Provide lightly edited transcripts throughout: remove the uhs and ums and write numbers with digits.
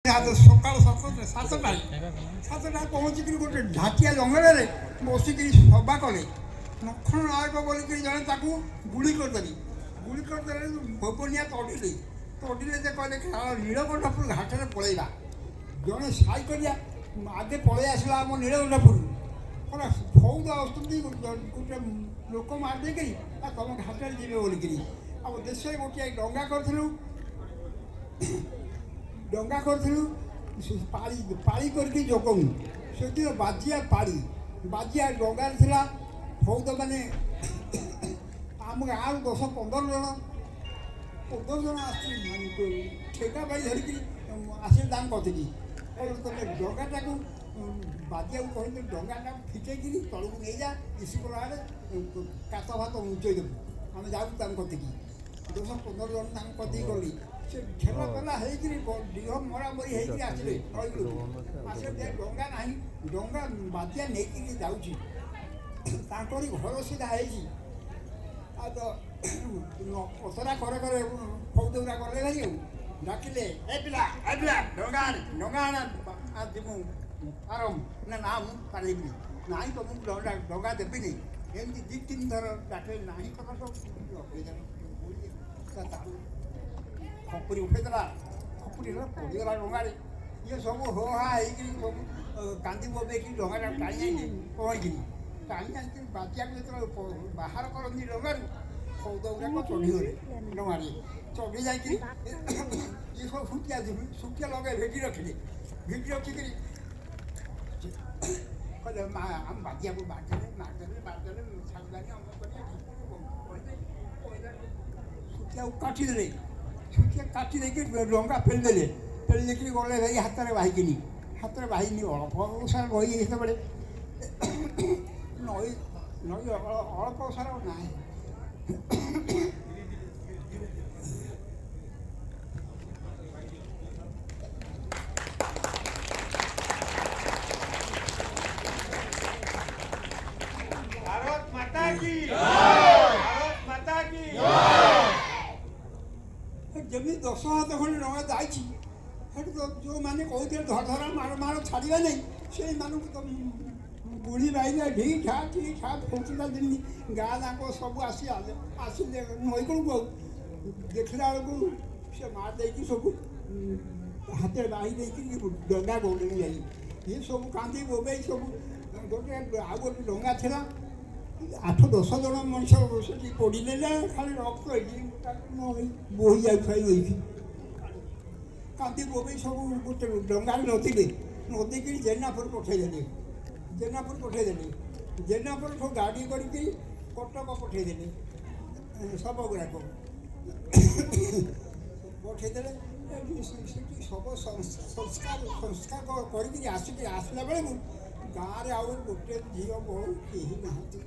ସକାଳ 7ଟା ପହଞ୍ଚିକିରି ଗୋଟେ ଝାଟିଆ ଜଙ୍ଗଲରେ ବସିକିରି ସଭା କଲେ। ନଖଣ ନାୟକ ବୋଲିକିରି ଜଣେ ତାକୁ ଗୁଳି କରିଦେଲି। ଗୁଳି କରିଦେଲେ ଭୋବନିଆ ତଡ଼ିଲେ ଯେ କହିଲେ ନୀଳକଣ୍ଠପୁର ଘାଟରେ ପଳେଇବା। ଜଣେ ସାଇକରିଆ ଆଗେ ପଳେଇ ଆସିଲା ଆମ ନୀଳକଣ୍ଠପୁର କହିଲା ଫୌଦ ଆସୁଛନ୍ତି ଗୋଟେ ଲୋକ ମାରିଦେଇକିରି ତମ ଘାଟରେ ଯିବେ ବୋଲିକିରି। ଆମ ଦେଶରେ ଗୋଟିଏ ଡଙ୍ଗା କରିଥିଲୁ ପାଳି କରିକି ଜଗଉ। ସେଦିନ ବାଜିଆ ପାଳି ବାଜିଆ ଡଙ୍ଗାରେ ଥିଲା ଫୌଦ ମାନେ ଆମ ଗାଁରୁ 10-15 ଜଣ ଆସିଥିଲେ ଠେକା ବାଡ଼ି ଧରିକିରି ଆସିଲେ ତାଙ୍କ କତିକି। ତମେ ଡଙ୍ଗାଟାକୁ ବାଜିଆକୁ କହିଲେ ଡଙ୍ଗାଟାକୁ ଫିଟେଇକିରି ତଳକୁ ନେଇଯା ଇସ୍କୁଲ ଆଡ଼େ କାତ ଭାତ ଉଞ୍ଚେଇ ଦେବୁ, ଆମେ ଯାଉଛୁ ତାଙ୍କ କତିକି। 10-15 ଜଣ ତାଙ୍କ କତିକି ଗଲି। ସେ ଠେଲା ପେଲା ହେଇକିରି ଦେହ ମରାମରି ହେଇକିରି ଆସିଲେ ଆସିଲେ ଡଙ୍ଗା ନାହିଁ। ଡଙ୍ଗା ବାଜିଆ ନେଇକିରି ଯାଉଛି ତାଙ୍କରି ଘର ସିଧା ହେଇଛି। ଆଉ ତ ଅତରା କରେ ଫୌଦଗୁରା ଗଲେ ଭାଇ ଆଉ ଡାକିଲେ ଏ ପିଲା ଡଙ୍ଗା ଆଣ ଯିବୁ ଆରମ୍ଭ ନା ମୁଁ ପାରିବିନି, ନାହିଁ ତମକୁ ଡଙ୍ଗା ଦେବିନି। ଏମିତି 2-3 ଥର ଡାକିଲେ ନାହିଁ କଥା ସବୁ ଖପୁରି ଉଠେଇଦେଲା। ଖପୁରି ହେଲା ପଡ଼ିଗଲା ଡଙ୍ଗାରେ। ଇଏ ସବୁ ହୋ ହା ହେଇକିରି ସବୁ କାନ୍ଦି ବୋବେଇକି ଡଙ୍ଗାଟାକୁ ଟାଣି ଆଣିଲେ ପହଞ୍ଚିକିରି। ଟାଣି ଆଣିକିରି ବାଜିଆକୁ ଯେତେବେଳେ ବାହାର କରନ୍ତି ଡଙ୍ଗାରୁ ଫୌଦ ଗୁଡ଼ାକ ଚଢ଼ିଗଲେ ଡଙ୍ଗାରେ। ଚଢ଼ି ଯାଇକିରି ଇଏ ସବୁ ଶୁଖିଆ ଲଗାଇ ଭେଟି ରଖିଲେ। ଭେଟି ରଖିକିରି କହିଲେ ଆମ ବାଜିଆକୁ ମାରିଦେଲେ ଛାଡ଼ିଲାନି ଅମକ ଶୁଖିଆକୁ କାଟିଦେଲେ। ଶୁଖିଆ କାଟି ଦେଇକି ଡଙ୍ଗା ପେଳିଦେଲେ। ପେଳି ଦେଇକିରି ଗଲେ ଭାଇ ହାତରେ ବାହିକିନି ଅଳ୍ପ ସାର ବହି ସେତେବେଳେ ନଈ ଅଳ୍ପ ସାର ନାହିଁ। भारत माता की ଯେମିତି 10 ହାତ ଖଣ୍ଡେ ଡଙ୍ଗା ଯାଇଛି। ସେଠୁ ତ ଯେଉଁମାନେ କହୁଥିଲେ ଧରା ମାର ଛାଡ଼ିବା ନାହିଁ ସେଇମାନଙ୍କୁ ତ ବୁଢ଼ୀ ବାଇଲେ ଢି ଠା ଫୁଟିଲା ଯେମିତି ଗାଁ ଯାକ ସବୁ ଆସିଲେ ନଈକୂଳକୁ। ଆଉ ଦେଖିଲା ବେଳକୁ ସେ ମାର ଦେଇକି ସବୁ ହାତରେ ବାହି ଦେଇକି ଡଙ୍ଗା ଗୌଡ଼େଇ ଯାଇ ଇଏ ସବୁ କାନ୍ଦି ବୋବେଇ ସବୁ ଆଉ ଗୋଟେ ଡଙ୍ଗା ଥିଲା 8-10 ଜଣ ମଣିଷ ସେଠି ପଡ଼ିଲେ ଖାଲି ରକ୍ତ ହେଇକି ବୋହି ଯାଉଥାଏ ନଈକି। କାନ୍ଦି ବୋବେଇ ସବୁ ଗୋଟେ ଡଙ୍ଗାରେ ନଦୀକିରି ଜେନାପୁର ପଠେଇଦେଲେ। ଜେନାପୁରଠୁ ଗାଡ଼ି କରିକି କଟକ ପଠେଇଦେଲେ। ଶବ ଗୁଡ଼ାକ ପଠେଇଦେଲେ। ସେଠି ଶବ ସଂସ୍କାର କରିକିରି ଆସିଲା ବେଳକୁ ଗାଁରେ ଆଉ ଗୋଟେ ଝିଅ ବୋହୂ କେହି ନାହାନ୍ତି।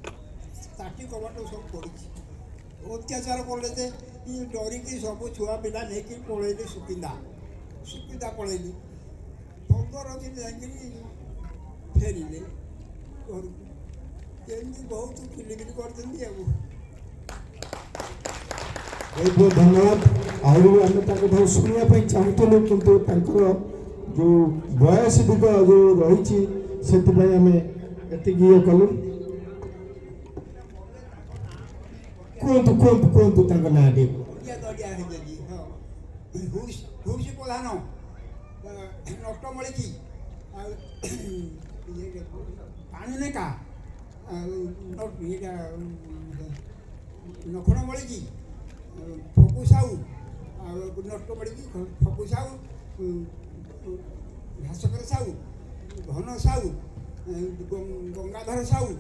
ତାଟି କବାଟ ସବୁ ପଡ଼ିଛି। ଅତ୍ୟାଚାର କଲେ ଯେ ଡରିକି ସବୁ ଛୁଆ ପିଲା ନେଇକି ପଳେଇଲେ ସୁକିନ୍ଦା ପଳେଇଲି। 15 ଦିନ ଯାଇକିରି ଫେରିଲେ ଘରକୁ। ଏମିତି ବହୁତ କିଲିକିଲି କରିଛନ୍ତି ଆଉ। ବହୁତ ବହୁତ ଧନ୍ୟବାଦ। ଆହୁରି ଆମେ ତାଙ୍କ ଠାରୁ ଶୁଣିବା ପାଇଁ ଚାହୁଁଥିଲୁ କିନ୍ତୁ ତାଙ୍କର ଯେଉଁ ବୟସ ଦିଗ ଯେଉଁ ରହିଛି ସେଥିପାଇଁ ଆମେ ଏତିକି ଇଏ କଲୁ। କୁହନ୍ତୁ ତାଙ୍କ ନାଁ ଟିକେ। ହୁରୁସି ପ୍ରଧାନ, ନଟମଳିକି, ଆଉ ପାଣିନେକା, ଆଉ ନଖଣ ମଳିକି, ଫପୁ ସାହୁ, ଆଉ ନଟମଳିକି ଫପୁ ସାହୁ, ଘାସକର ସାହୁ, ଘନ ସାହୁ, ଗଙ୍ଗାଧର ସାହୁ।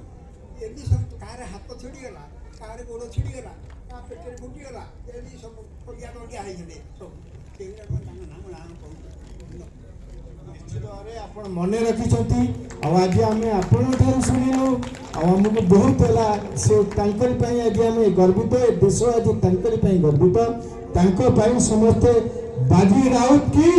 ଏମିତି ସବୁ କାହାର ହାତ ଛିଡ଼ିଗଲା, କାହାର ଗୋଡ଼ ଛିଡ଼ିଗଲା, କାହା ପେଟରେ ଫୁଟିଗଲା। ଏମିତି ସବୁ ଖଡ଼ିଆ ନଡ଼ିଆ ହେଇଗଲେ ସବୁ। ସେଇଗୁଡ଼ାକ ତାଙ୍କ ନାମ କହୁଛି। ନିଶ୍ଚିତ ଭାବରେ ଆପଣ ମନେ ରଖିଛନ୍ତି। ଆଉ ଆଜି ଆମେ ଆପଣଙ୍କ ଠାରୁ ଶୁଣିଲୁ ଆଉ ଆମକୁ ବହୁତ ହେଲା। ସେ ତାଙ୍କରି ପାଇଁ ଆଜି ଆମେ ଗର୍ବିତ। ଏ ଦେଶ ଆଜି ତାଙ୍କରି ପାଇଁ ଗର୍ବିତ। ତାଙ୍କ ପାଇଁ ସମସ୍ତେ ବାଜି ରାଉତ କି